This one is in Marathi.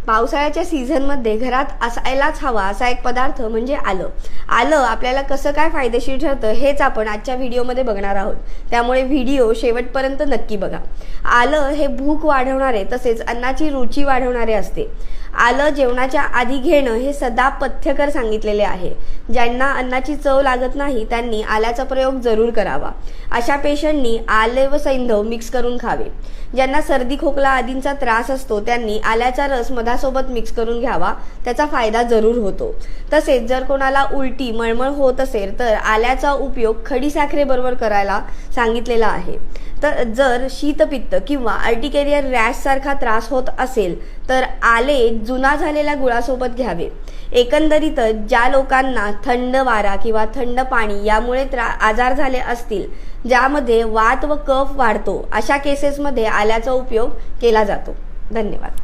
पावसाळ्याच्या सीझनमध्ये घरात असायलाच हवा असा एक पदार्थ म्हणजे आलं. आलं आपल्याला कसं काय फायदेशीर ठरतं हेच आपण आजच्या व्हिडिओमध्ये बघणार आहोत, त्यामुळे व्हिडिओ शेवटपर्यंत नक्की बघा. आलं हे भूक वाढवणारे तसेच अन्नाची रुची वाढवणारे असते. आलं जेवणाच्या आधी घेणं हे सदा पथ्यकर सांगितलेले आहे. ज्यांना अन्नाची चव लागत नाही त्यांनी आल्याचा प्रयोग जरूर करावा. अशा पेशंटनी आले व सैंधव मिक्स करून खावे. ज्यांना सर्दी खोकला आदींचा त्रास असतो त्यांनी आल्याचा रस मधासोबत मिक्स करून घ्यावा, त्याचा फायदा जरूर होतो. तसेच जर कोणाला उलटी मळमळ होत असेल तर आल्याचा उपयोग खडीसाखरेबरोबर करायला सांगितलेला आहे. तर जर शीतपित्त किंवा अर्टिकेरियर रॅश सारखा त्रास होत असेल तर आले जुना झालेल्या गुळासोबत घ्यावे. एकंदरीतच ज्या लोकांना थंड वारा किंवा थंड पाणी यामुळे आजार झाले असतील, ज्यामध्ये वात व कफ वाढतो, अशा केसेसमध्ये आल्याचा उपयोग केला जातो. धन्यवाद.